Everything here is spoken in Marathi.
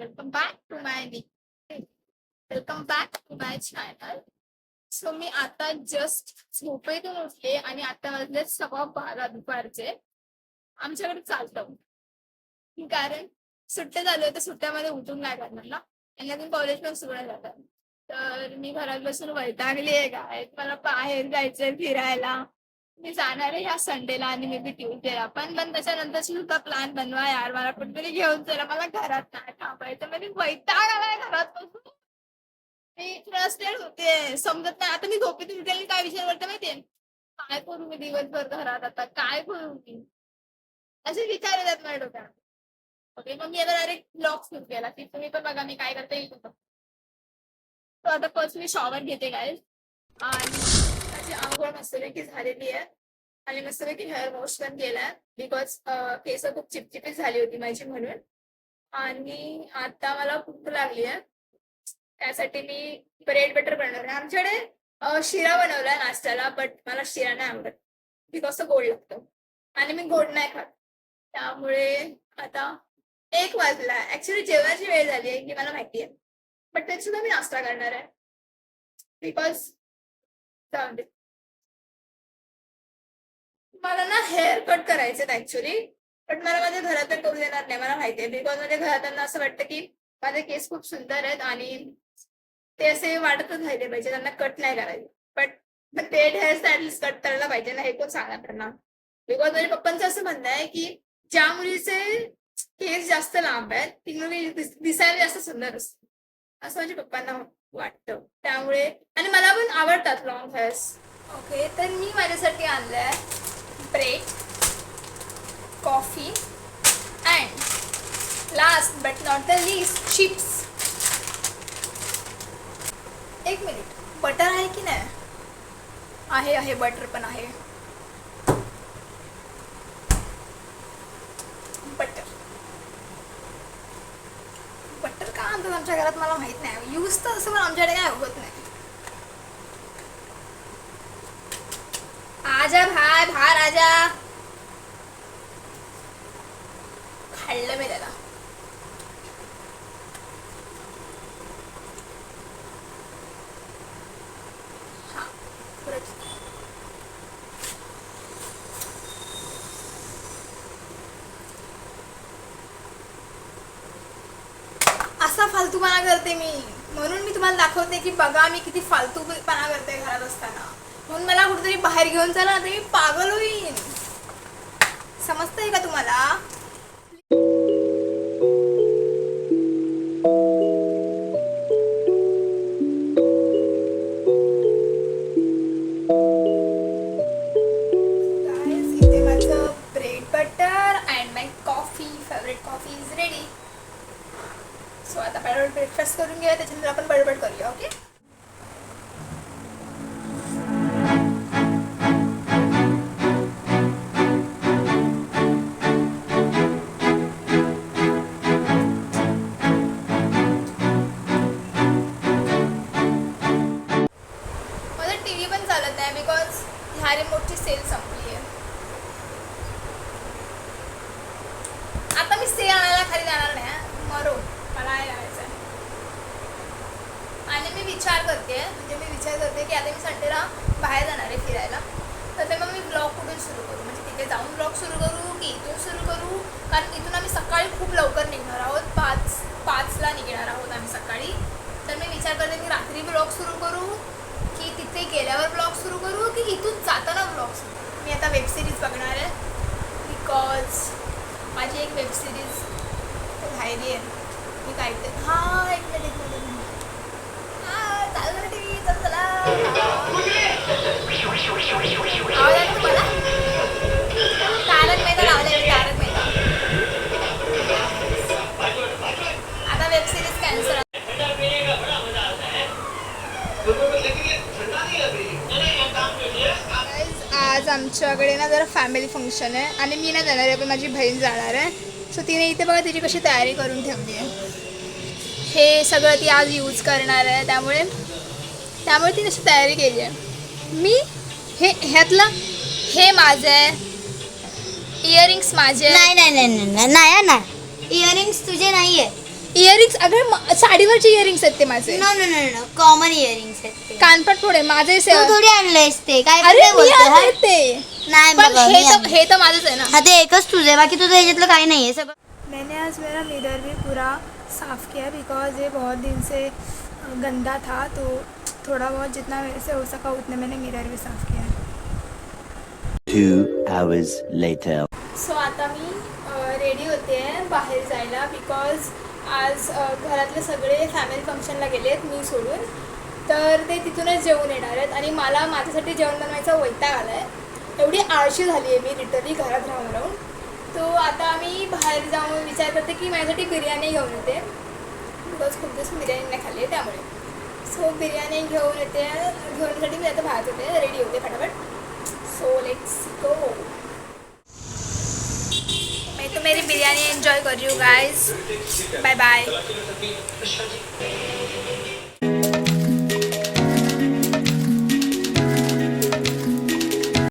Welcome back to my welcome back to my channel. So मी आता जस्ट झोपेतून उठले आणि आता वाजले 12:15 दुपारचे. आमच्याकडे चालतं कारण सुट्ट्या चालू आहे तर सुट्ट्यामध्ये उठून काय करणार ना, यांना कॉलेज पण सुरू नाही जातात. तर मी घरात बसून वैतागली आहे काय, मला बाहेर जायचंय फिरायला. मी जाणार आहे ह्या संडेला आणि मे बी ट्यूजडेला पण त्याच्यानंतर सुद्धा प्लॅन बनवा यार, मला कुठेतरी घेऊन चला. मला घरात नाही थांबायचं, म्हणजे वैताग आलाय घरात बसून. मी फ्रस्ट्रेट होते, समजत नाही. आता मी झोपेतून उठलेली काय विचार करते माहितीये, काय करू मी दिवसभर घरात, आता काय करू मी, असे विचार येतात माझ्या डोक्यात. ओके, मग मी आता डायरेक्ट ब्लॉग सुरू केला की तुम्ही पण बघा मी काय करते येईल. तर आता फर्स्ट मी शॉवर घेते काय, आणि माझी आंघोळ मस्तपैकी झालेली आहे आणि मस्तपैकी हेअर वॉश पण केलाय बिकॉज केस खूप चिपचिपी झाली होती माझी म्हणून. आणि आता मला भूक लागली आहे, त्यासाठी मी ब्रेड बटर बनवणार आहे. आमच्याकडे शिरा बनवलाय नाश्त्याला, बट मला शिरा नाही आवडत बिकॉज तो गोड लागतो आणि मी गोड नाही खात. त्यामुळे आता 1 वाजला, ऍक्च्युली जेवणाची वेळ झाली आहे की मला माहिती आहे, बट तरी सुद्धा मी नाश्ता करणार आहे बिकॉज मला ना हेअर कट करायचे ऍक्च्युली, बट मला माझ्या घरातून करू देणार नाही, मला माहितीये. बिकॉज माझ्या घरातल्यांना असं वाटतं की माझे केस खूप सुंदर आहेत आणि ते असे वाटतच राहिले पाहिजे, त्यांना कट नाही करायचे. बट ते हेअर ऍटलिस्ट कट करायला पाहिजे ना, हे कोण सांगा त्यांना. बिकॉज माझ्या पप्पांचं असं म्हणणं आहे की ज्या मुलीचे केस जास्त लांब आहेत ती मुली दिसायला जास्त सुंदर असते, असं माझ्या पप्पांना वाटतं. त्यामुळे आणि मला पण आवडतात लॉंग हेअर्स. ओके, तर मी माझ्यासाठी आणलंय bread, coffee and last but not the least chips. 1 minute, butter आहे की नाही? आहे बटर पण आहे. बटर बटर का आणतात आमच्या घरात मला माहित नाही, यूज तर असं पण आमच्याकडे काय होत नाही. आजा भाई बाहर आजा, खाल्लं मी त्याला. हा, असा फालतूपणा करते मी, म्हणून मी तुम्हाला दाखवते की बघा मी किती फालतूपणा करते घरात असताना. म्हणून मला कुठेतरी बाहेर घेऊन चला ना, मी पागल होईन. समजतंय का तुम्हाला? इथे माझं bread butter and my coffee, favourite coffee is ready. So आता बरोबर ब्रेकफास्ट करून घेऊया, त्याच्यानंतर आपण बडबड करूया. ओके, माझं टीव्ही पण चालत नाही बिकॉज ह्या रिमोटची सेल संपली आहे. आता मी सेल आणायला खाली जाणार नाही, मरो मला आहे जायचं आहे. आणि मी विचार करते की आता मी संडेला बाहेर जाणार आहे फिरायला, तर ते मग मी ब्लॉग कुठून सुरू करू, म्हणजे तिथे जाऊन ब्लॉग सुरू करू की इथून सुरू करू. कारण इथून आम्ही सकाळी खूप लवकर निघणार आहोत, 5ला निघणार आहोत आम्ही सकाळी. तर मी विचार करते की रात्री ब्लॉग सुरू करू की तिथे गेल्यावर ब्लॉग सुरू करू की इथून जाताना ब्लॉग सुरू करू. मी आता वेबसिरीज बघणार आहे बिकॉज माझी एक वेबसिरीज राहिली आहे. मी काय ते एक मिनिट हां चालू झालं टी व्ही, चला आवाज आहे तुम्हाला? तारक मेहता लावले, तारक मेहता. आता वेबसिरीज कॅन्सल. आज आमच्याकडे ना जरा फॅमिली फंक्शन आहे आणि मी नाही जाणार आहे, पण माझी बहीण जाणार आहे. सो तिने इथे बघा तिची कशी तयारी करून ठेवली आहे. हे सगळं ती आज यूज करणार आहे, त्यामुळे तिने अशी तयारी केली आहे. मी ह्यातलं हे माझं आहे, इयरिंग्स माझे. नाही इयरिंग्स तुझे नाही आहे. इयरिंग्स अगर साडीवरचे इयरिंग्स आहेत ते माझे. No no no no common earrings आहेत ते. कानपट थोडे माझे तू थोडी आणलेस ते काय पण अरे नाही मी बोलतो हा? आणले ते. नाही पण बाबा, मी आणले. हे तर माझंच आहे ना. हा ते एकच तुझं आहे, बाकी तुझं ह्याच्यातलं काही नाही आहे सगळं. मैंने आज मेरा मिरर भी पूरा साफ़ किया बिकॉज ये बहुत दिन से गंदा था, तो थोड़ा बहुत जितना मेरे से हो सका उतने मैंने मिरर भी साफ़ किया. 2 hours later. सो आता मी रेडी होते आहे बाहेर जायला बिकॉज आज घरातले सगळे फॅमिली फंक्शनला गेलेत मी सोडून, तर ते तिथूनच जेवून येणार आहेत आणि मला माझ्यासाठी जेवण बनवायचा वैताग आला आहे. एवढी आळशी झाली आहे मी लिटरली घरात राहून राहून. तो आता मी बाहेर जाऊन विचार करते की माझ्यासाठी बिर्याणी घेऊन येते बिकॉज खूप दिवस बिर्याणी नाही खाल्ली आहे त्यामुळे. सो बिर्याणी घेऊन येण्यासाठी मी आता बाहेर होते, रेडी होते फटाफट. So let's go. मैं तो मेरी बिरयानी एंजॉय कर रही हूँ गाइस. Bye bye.